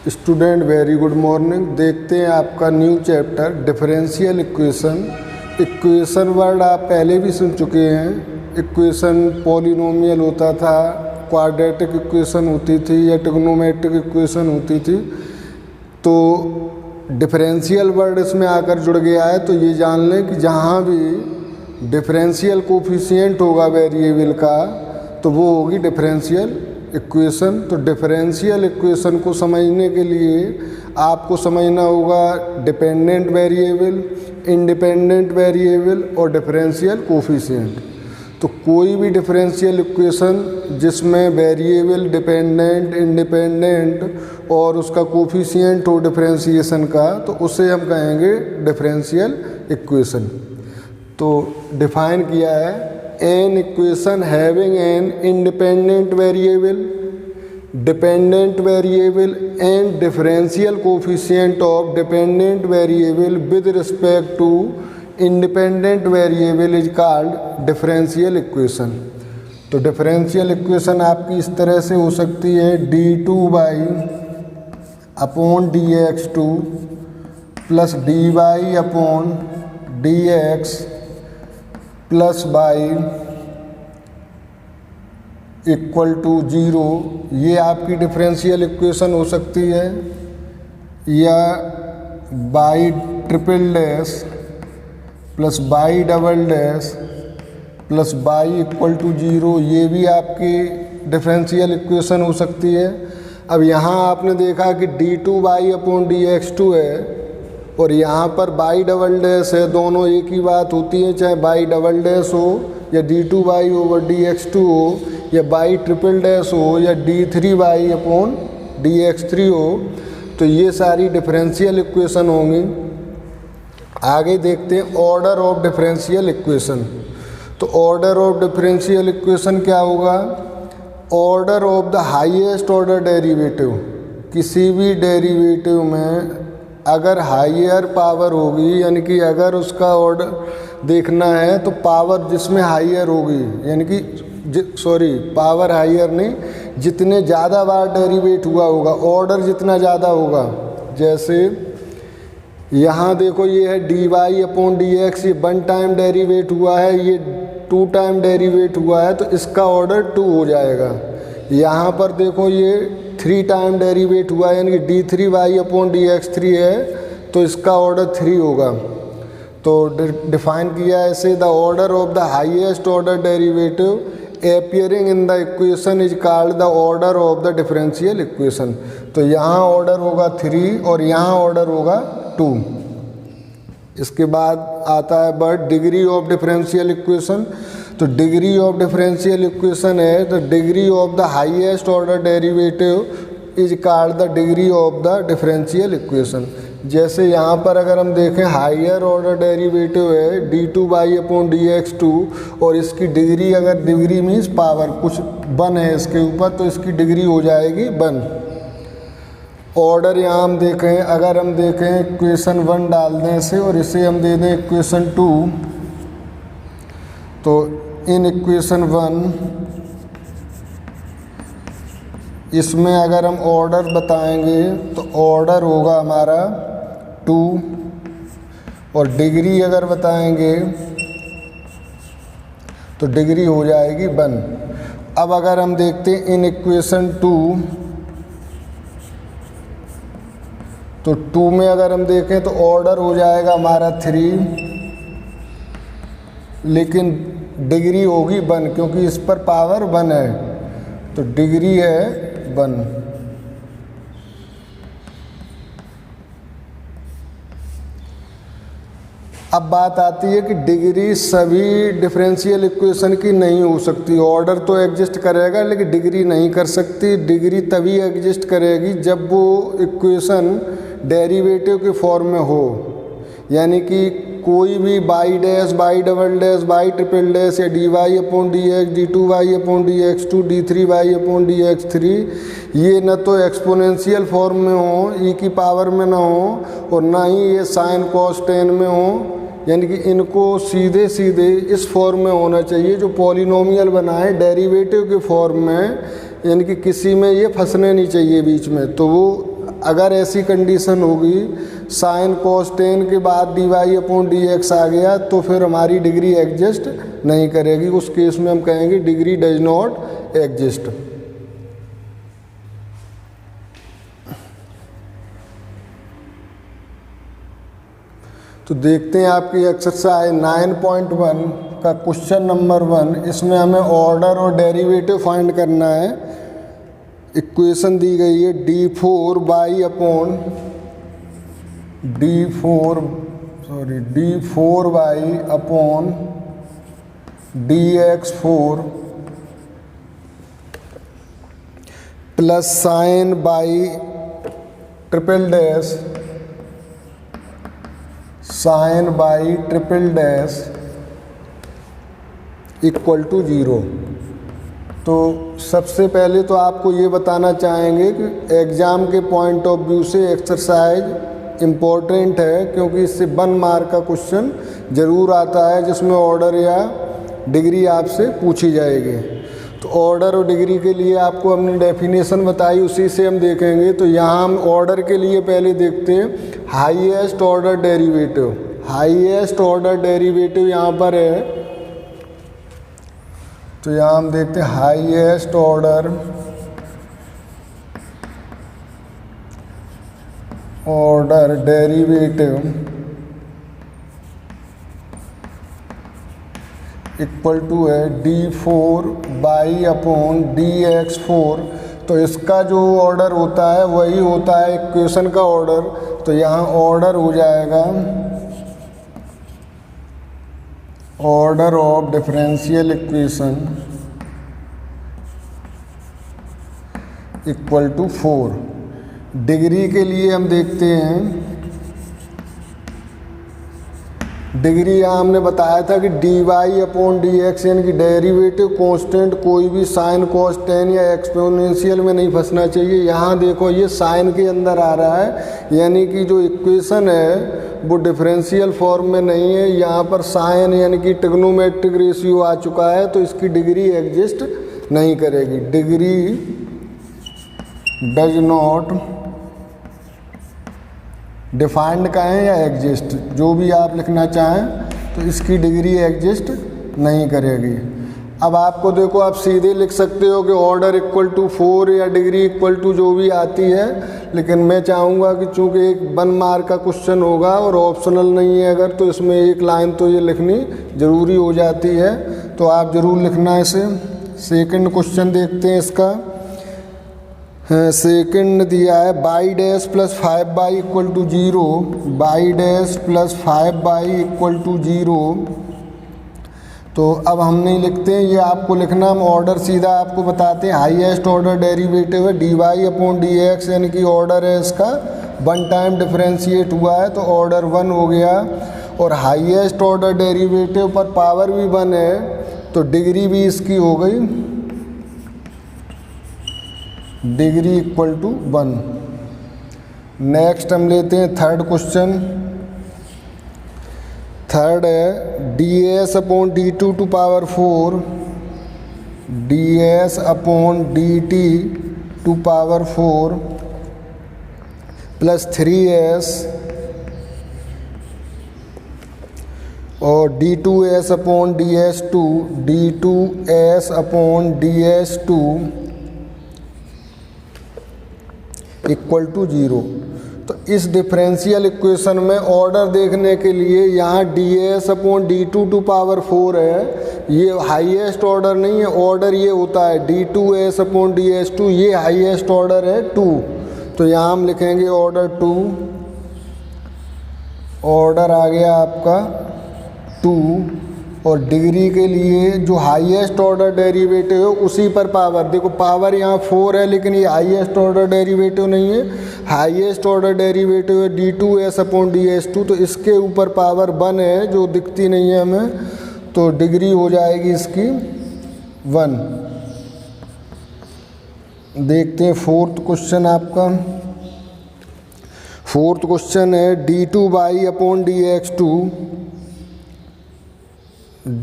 Student very good morning. देखते हैं आपका new chapter differential equation. Equation word आप पहले भी सुन चुके हैं। इक्वेशन पॉलिनोमियल होता था, क्वाड्रेटिक इक्वेशन होती थी या ट्रिग्नोमेट्रिक इक्वेशन होती थी। तो डिफरेंशियल वर्ड इसमें आकर जुड़ गया है। तो ये जान लें कि जहाँ भी डिफरेंशियल कोफिशिएंट होगा वेरिएबल का तो वो होगी डिफरेंशियल इक्वेशन। तो डिफरेंशियल इक्वेशन को समझने के लिए आपको समझना होगा डिपेंडेंट वेरिएबल, इंडिपेंडेंट वेरिएबल और डिफरेंशियल कोफिशिएंट। तो कोई भी डिफरेंशियल इक्वेशन जिसमें वेरिएबल डिपेंडेंट, इंडिपेंडेंट और उसका कोफिशिएंट हो डिफरेंशिएशन का, तो उसे हम कहेंगे डिफरेंशियल इक्वेशन। तो डिफाइन किया है an equation having an independent variable, dependent variable and differential coefficient of dependent variable with respect to independent variable is called differential equation। तो डिफरेंशियल इक्वेशन आपकी इस तरह से हो सकती है d2y/dx2 plus dy/dx plus y equal to 0। ये आपकी डिफरेंशियल इक्वेशन हो सकती है। या y triple dash plus y double dash plus y equal to 0, ये भी आपकी डिफरेंशियल इक्वेशन हो सकती है। अब यहाँ आपने देखा कि d2y/dx2 है और यहाँ पर बाई डबल डैश है। दोनों एक ही बात होती है, चाहे बाई डबल डैश हो या d2y/dx2 हो या बाई ट्रिपल डैश हो या d3y/dx3 हो। तो ये सारी डिफरेंशियल इक्वेशन होंगी। आगे देखते हैं ऑर्डर ऑफ डिफरेंशियल इक्वेशन। तो ऑर्डर ऑफ डिफरेंशियल इक्वेशन क्या होगा? Order of the highest order derivative. किसी भी डेरिवेटिव में अगर हायर पावर होगी, यानी कि अगर उसका ऑर्डर देखना है तो पावर जिसमें हायर होगी, यानी कि पावर हायर नहीं, जितने ज़्यादा बार डेरिवेट हुआ होगा, ऑर्डर जितना ज़्यादा होगा। जैसे यहाँ देखो ये है dy/dx, ये 1 टाइम डेरिवेट हुआ है, ये 2 टाइम डेरिवेट हुआ है, तो इसका ऑर्डर 2 हो जाएगा। यहाँ पर देखो ये 3 टाइम डेरिवेट हुआ है, यानी कि d3y/dx3 है, तो इसका ऑर्डर 3 होगा। तो डिफाइन किया है ऐसे, the order of the highest order derivative appearing in the equation is called the order of the differential equation। तो यहाँ ऑर्डर होगा 3 और यहाँ ऑर्डर होगा 2। इसके बाद आता है but degree of differential equation. तो डिग्री ऑफ डिफरेंशियल इक्वेशन है तो degree of the highest order derivative is called the degree of the differential equation. जैसे यहाँ पर अगर हम देखें हायर ऑर्डर डेरिवेटिव है d2y/dx2 और इसकी डिग्री, अगर डिग्री मीन्स पावर कुछ 1 है इसके ऊपर, तो इसकी डिग्री हो जाएगी 1। ऑर्डर यहाँ हम देखें, अगर हम देखें इक्वेशन 1 डाल दें इसे और इसे हम दे दें इक्वेशन 2, तो इन इक्वेशन 1 इसमें अगर हम ऑर्डर बताएंगे तो ऑर्डर होगा हमारा 2 और डिग्री अगर बताएंगे तो डिग्री हो जाएगी 1। अब अगर हम देखते हैं इन इक्वेशन 2, तो 2 में अगर हम देखें तो ऑर्डर हो जाएगा हमारा 3, लेकिन डिग्री होगी 1 क्योंकि इस पर पावर 1 है, तो डिग्री है 1। अब बात आती है कि डिग्री सभी डिफरेंशियल इक्वेशन की नहीं हो सकती। ऑर्डर तो एग्जिस्ट करेगा लेकिन डिग्री नहीं कर सकती। डिग्री तभी एग्जिस्ट करेगी जब वो इक्वेशन डेरिवेटिव के फॉर्म में हो, यानी कि कोई भी by dash, by double dash, y triple dash या dy/dx, d2y/dx2, d3y/dx3 ये न तो एक्सपोनेंशियल फॉर्म में हो, e की पावर में ना हो, और ना ही ये साइन कॉस टेन में हो, यानी कि इनको सीधे सीधे इस फॉर्म में होना चाहिए जो पॉलिनोमियल बनाए डेरिवेटिव के फॉर्म में, यानी कि किसी में ये फंसने नहीं चाहिए बीच में। तो वो अगर ऐसी कंडीशन होगी साइन कॉस टेन के बाद dy अपॉन dx आ गया तो फिर हमारी डिग्री एग्जिस्ट नहीं करेगी, उस केस में हम कहेंगे डिग्री डज नॉट एग्जिस्ट। तो देखते हैं आपकी एक्सरसाइज 9.1 का क्वेश्चन नंबर 1। इसमें हमें ऑर्डर और डेरिवेटिव फाइंड करना है। इक्वेशन दी गई है d4y upon d4y upon dx4 plus sign y triple dash equal to 0। तो सबसे पहले तो आपको ये बताना चाहेंगे कि एग्ज़ाम के पॉइंट ऑफ व्यू से एक्सरसाइज इम्पोर्टेंट है, क्योंकि इससे 1 मार्क का क्वेश्चन ज़रूर आता है जिसमें ऑर्डर या डिग्री आपसे पूछी जाएगी। तो ऑर्डर और डिग्री के लिए आपको हमने डेफिनेशन बताई, उसी से हम देखेंगे। तो यहाँ हम ऑर्डर के लिए पहले देखते हैं highest order derivative. Highest order derivative यहाँ पर है, तो यहाँ हम देखते हैं highest order derivative equal to है d4y अपॉन dx4। तो इसका जो ऑर्डर होता है वही होता है इक्वेशन का ऑर्डर। तो यहाँ ऑर्डर हो जाएगा order of differential equation equal to 4। Degree के लिए हम देखते हैं, डिग्री यहाँ हमने बताया था कि dy अपॉन dx यानी कि डेरिवेटिव कांस्टेंट कोई भी साइन कॉस टेन या एक्सपोनेंशियल में नहीं फंसना चाहिए। यहाँ देखो ये साइन के अंदर आ रहा है, यानी कि जो इक्वेशन है वो डिफरेंशियल फॉर्म में नहीं है। यहाँ पर साइन यानी कि ट्रिग्नोमेट्रिक रेशियो आ चुका है, तो इसकी डिग्री एग्जिस्ट नहीं करेगी। डिग्री डज नॉट डिफाइंड कहें या एग्जिस्ट, जो भी आप लिखना चाहें, तो इसकी डिग्री एग्जिस्ट नहीं करेगी। अब आपको देखो आप सीधे लिख सकते हो कि ऑर्डर इक्वल टू 4 या डिग्री इक्वल टू जो भी आती है, लेकिन मैं चाहूँगा कि चूँकि एक 1 मार्क का क्वेश्चन होगा और ऑप्शनल नहीं है अगर, तो इसमें एक लाइन तो ये लिखनी ज़रूरी हो जाती है, तो आप ज़रूर लिखना इसे। सेकंड क्वेश्चन देखते हैं इसका। सेकंड दिया है y dash plus 5y equal to 0। Y dash plus 5y equal to 0। तो अब हम नहीं लिखते हैं, ये आपको लिखना, हम ऑर्डर सीधा आपको बताते हैं। हाईएस्ट ऑर्डर डेरिवेटिव है dy अपॉन dx, यानी कि ऑर्डर है इसका 1 टाइम डिफरेंशिएट हुआ है तो ऑर्डर 1 हो गया। और हाईएस्ट ऑर्डर डेरिवेटिव पर पावर भी 1 है, तो डिग्री भी इसकी हो गई डिग्री इक्वल टू 1। नेक्स्ट हम लेते हैं थर्ड क्वेश्चन। थर्ड है ds upon dt to power 4, ds upon dt to power 4 plus 3s और d2s upon ds2, d2s upon ds2 equal to 0। तो इस डिफरेंशियल इक्वेशन में ऑर्डर देखने के लिए यहाँ ds upon d2 to power 4 है, ये हाईएस्ट ऑर्डर नहीं है, ऑर्डर ये होता है d2s अपॉन ds2, ये हाईएस्ट ऑर्डर है 2। तो यहाँ हम लिखेंगे ऑर्डर 2, ऑर्डर आ गया आपका 2। और डिग्री के लिए जो हाईएस्ट ऑर्डर डेरिवेटिव है उसी पर पावर, देखो पावर यहाँ 4 है लेकिन ये हाईएस्ट ऑर्डर डेरिवेटिव नहीं है, हाईएस्ट ऑर्डर डेरिवेटिव है d2s अपॉन ds2, तो इसके ऊपर पावर 1 है जो दिखती नहीं है हमें, तो डिग्री हो जाएगी इसकी 1। देखते हैं फोर्थ क्वेश्चन आपका। फोर्थ क्वेश्चन है d2y upon dx2,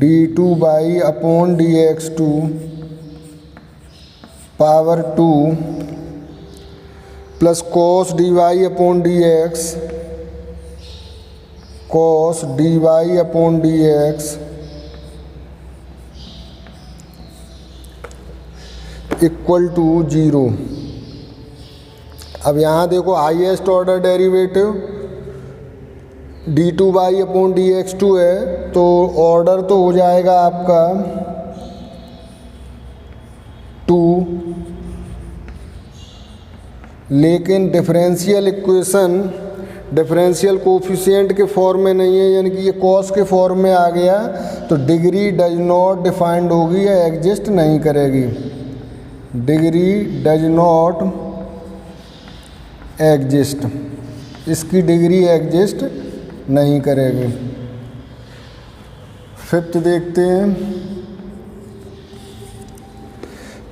d2y upon dx2 power 2 plus cos d y upon d x, cos d y upon d x equal to 0। अब यहाँ देखो highest order derivative d two y upon d x two है, तो order तो हो जाएगा आपका 2, लेकिन डिफरेंशियल इक्वेशन डिफरेंशियल कोफिशिएंट के फॉर्म में नहीं है, यानी कि ये कॉस के फॉर्म में आ गया, तो डिग्री डज नॉट डिफाइंड होगी या एग्जिस्ट नहीं करेगी। डिग्री डज नॉट एग्जिस्ट, इसकी डिग्री एग्जिस्ट नहीं करेगी। फिफ्थ देखते हैं।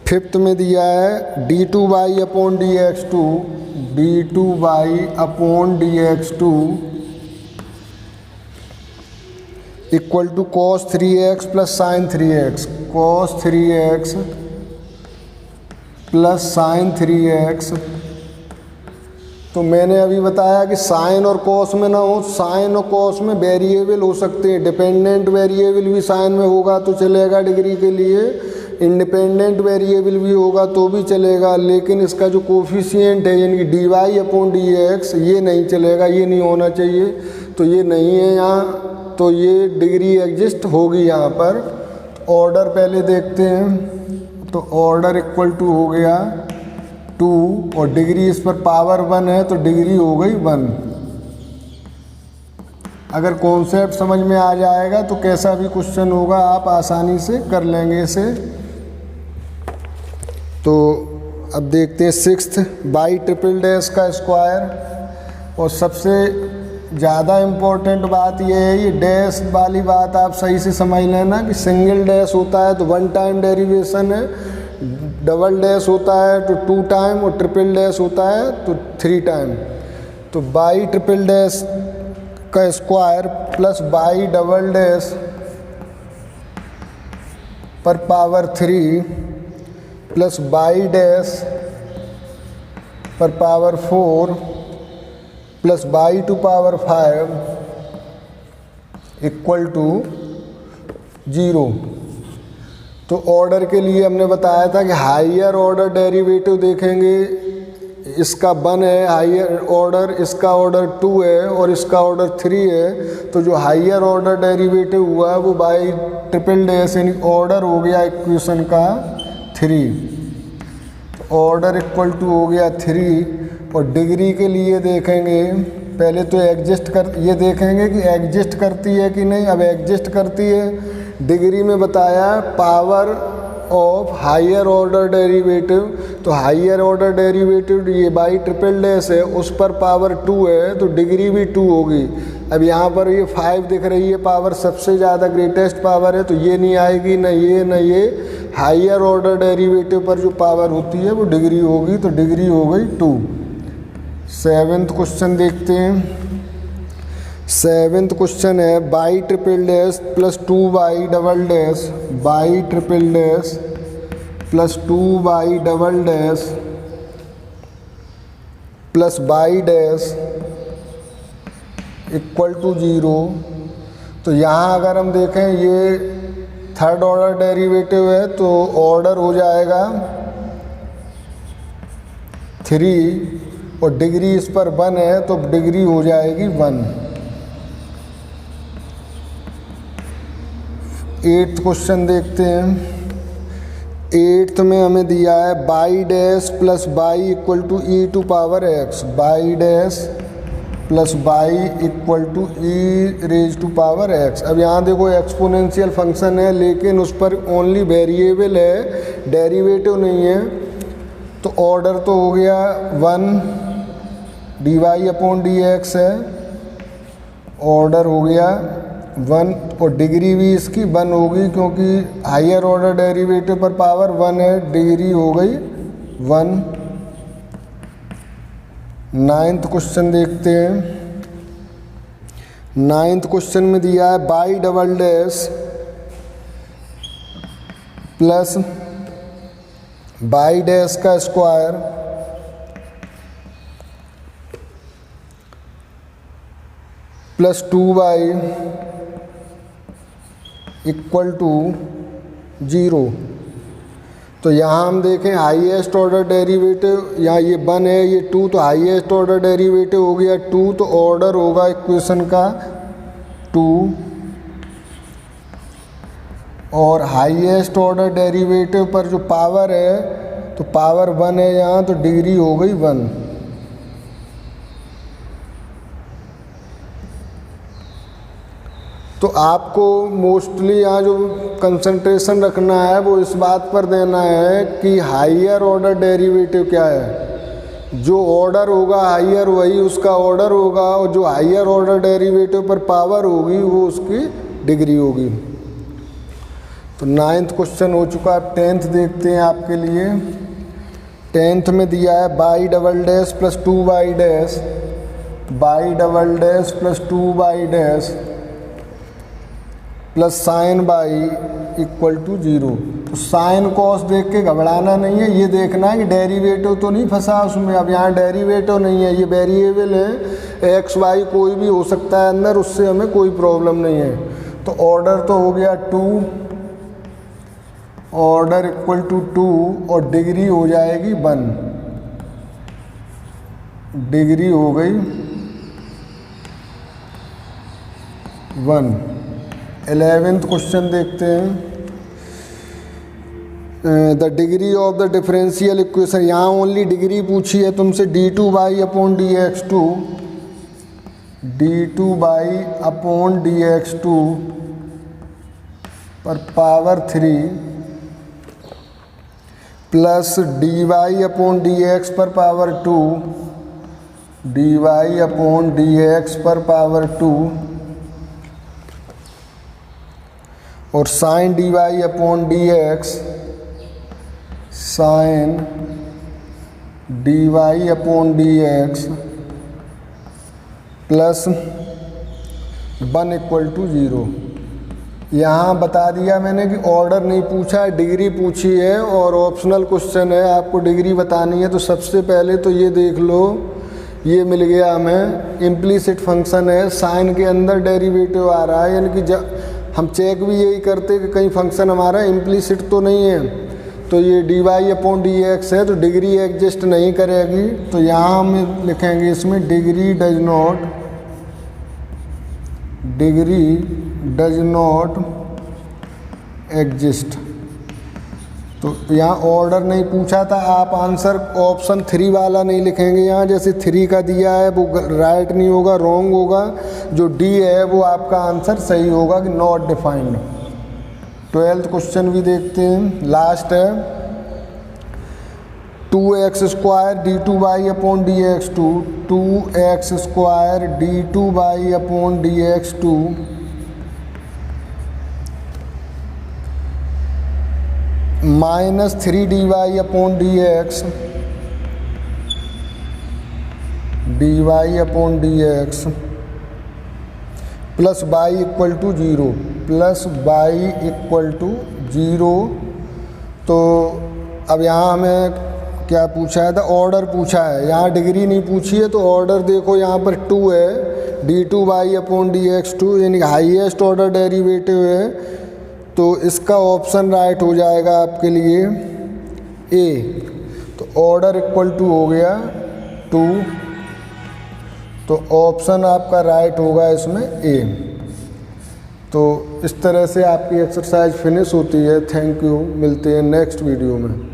फिफ्थ में दिया है d two y upon d x two, d two y upon d x two equal to cos 3x plus sine 3x, cos 3x plus sine 3x। तो मैंने अभी बताया कि साइन और कॉस में ना हो, साइन और कॉस में वेरिएबल हो सकते हैं, डिपेंडेंट वेरिएबल भी साइन में होगा तो चलेगा डिग्री के लिए, इंडिपेंडेंट वेरिएबल भी होगा तो भी चलेगा, लेकिन इसका जो कोफिशिएंट है यानी कि d y upon d x ये नहीं चलेगा, ये नहीं होना चाहिए, तो ये नहीं है यहाँ, तो ये डिग्री एग्जिस्ट होगी यहाँ पर। ऑर्डर पहले देखते हैं, तो ऑर्डर इक्वल टू हो गया 2 और डिग्री इस पर पावर 1 है तो डिग्री हो गई 1। अगर कॉन्सेप्ट समझ में आ जाएगा तो कैसा भी क्वेश्चन होगा आप आसानी से कर लेंगे इसे। तो अब देखते हैं सिक्स्थ, बाई ट्रिपल डैश का स्क्वायर। और सबसे ज़्यादा इम्पोर्टेंट बात यह है, ये डैश वाली बात आप सही से समझ लेना कि सिंगल डैश होता है तो 1 टाइम डेरिवेशन है, डबल डैश होता है तो 2 टाइम और ट्रिपल डैश होता है तो 3 टाइम। तो बाई ट्रिपल डैश का square plus y double dash पर पावर 3 प्लस बाई डैश पर power 4 plus y to power 5 equal to 0। तो ऑर्डर के लिए हमने बताया था कि हायर ऑर्डर डेरिवेटिव देखेंगे, इसका 1 है हायर ऑर्डर, इसका ऑर्डर 2 है और इसका ऑर्डर 3 है, तो जो हायर ऑर्डर डेरिवेटिव हुआ वो बाई ट्रिपल डैश यानी ऑर्डर हो गया इक्वेशन का 3। ऑर्डर इक्वल टू हो गया 3 और डिग्री के लिए देखेंगे, पहले तो एग्जिस्ट कर, ये देखेंगे कि एग्जिस्ट करती है कि नहीं। अब एग्जिस्ट करती है, डिग्री में बताया power of higher order derivative, तो हायर ऑर्डर डेरिवेटिव ये बाई ट्रिपल डैश है, उस पर पावर 2 है तो डिग्री भी 2 होगी। अब यहाँ पर ये 5 दिख रही है, पावर सबसे ज़्यादा ग्रेटेस्ट पावर है, तो ये नहीं आएगी, न ये न ये। हायर ऑर्डर डेरिवेटिव पर जो पावर होती है वो डिग्री होगी, तो डिग्री हो गई 2। सेवेंथ क्वेश्चन देखते हैं। सेवेंथ क्वेश्चन है y triple dash plus 2 y double dash, y triple dash plus 2 y double dash plus y dash equal to 0। तो यहाँ अगर हम देखें ये थर्ड ऑर्डर डेरिवेटिव है तो ऑर्डर हो जाएगा 3 और डिग्री इस पर 1 है तो डिग्री हो जाएगी 1। 8th क्वेश्चन देखते हैं। 8th में हमें दिया है y dash plus y equal to e to power x, y dash plus y equal to e raise to power x. अब यहाँ देखो एक्सपोनेंशियल फंक्शन है लेकिन उस पर ओनली वेरिएबल है, डेरिवेटिव नहीं है, तो ऑर्डर तो हो गया 1 d y upon d x है, ऑर्डर हो गया 1 और डिग्री भी इसकी 1 होगी क्योंकि हायर ऑर्डर डेरिवेटिव पर पावर 1 है, डिग्री हो गई 1। 9th क्वेश्चन देखते हैं। 9th क्वेश्चन में दिया है y double dash plus y dash का square plus 2y equal to 0। तो यहाँ हम देखें हाईएस्ट ऑर्डर डेरिवेटिव, यहाँ ये 1 है, ये 2, तो हाईएस्ट ऑर्डर डेरिवेटिव हो गया 2, तो ऑर्डर होगा इक्वेशन का 2, और हाईएस्ट ऑर्डर डेरिवेटिव पर जो पावर है तो पावर 1 है यहाँ, तो डिग्री हो गई 1। तो आपको मोस्टली यहाँ जो कंसंट्रेशन रखना है वो इस बात पर देना है कि हाइयर ऑर्डर डेरिवेटिव क्या है। जो ऑर्डर होगा हाइयर वही उसका ऑर्डर होगा, और जो हाइयर ऑर्डर डेरिवेटिव पर पावर होगी वो उसकी डिग्री होगी। तो 9th क्वेश्चन हो चुका। अब 10th देखते हैं आपके लिए। 10th में दिया है y double dash plus 2y dash, y double dash plus 2y dash plus sign by equal to 0। तो साइन कॉस देख के घबराना नहीं है, ये देखना है कि डेरिवेटिव तो नहीं फंसा उसमें। अब यहाँ डेरिवेटिव नहीं है, ये वेरिएबल है, एक्स वाई कोई भी हो सकता है अंदर, उससे हमें कोई प्रॉब्लम नहीं है। तो ऑर्डर तो हो गया 2, ऑर्डर इक्वल टू 2, और डिग्री हो जाएगी 1, डिग्री हो गई 1। 11th क्वेश्चन देखते हैं। The degree of the differential equation, यहाँ ओनली डिग्री पूछी है तुमसे, d2y upon dx2, d2y upon dx2 पर power 3 plus dy upon dx पर पावर 2, dy अपॉन dx पर पावर 2, और sign d y upon d x, sign d y upon d x plus 1 equal to 0। यहाँ बता दिया मैंने कि order नहीं पूछा है, डिग्री पूछी है, और ऑप्शनल क्वेश्चन है, आपको डिग्री बतानी है। तो सबसे पहले तो ये देख लो, ये मिल गया हमें, इम्प्लीसिट फंक्शन है, साइन के अंदर डेरिवेटिव आ रहा है, यानी कि जब हम चेक भी यही करते कि कहीं फंक्शन हमारा इम्प्लीसिट तो नहीं है। तो ये d y upon d x है, तो डिग्री एग्जिस्ट नहीं करेगी। तो यहाँ हम लिखेंगे इसमें डिग्री डज नॉट एग्जिस्ट। तो यहाँ ऑर्डर नहीं पूछा था, आप आंसर ऑप्शन 3 वाला नहीं लिखेंगे। यहाँ जैसे 3 का दिया है वो राइट नहीं होगा, रॉन्ग होगा। जो डी है वो आपका आंसर सही होगा कि नॉट डिफाइंड। 12th क्वेश्चन भी देखते हैं, लास्ट है। 2x square d2y upon dx2, 2x square d2y upon dx2 minus 3dy upon dx, dy upon dx plus y equal to 0, plus y equal to 0। तो अब यहाँ हमें क्या पूछा है था, ऑर्डर पूछा है, यहाँ डिग्री नहीं पूछी है। तो ऑर्डर देखो यहाँ पर 2 है, d2y अपॉन dx2, यानी हाईएस्ट ऑर्डर डेरिवेटिव है। तो इसका ऑप्शन राइट हो जाएगा आपके लिए ए। तो ऑर्डर इक्वल टू हो गया 2, तो ऑप्शन आपका राइट होगा इसमें ए। तो इस तरह से आपकी एक्सरसाइज फिनिश होती है। थैंक यू, मिलते हैं नेक्स्ट वीडियो में।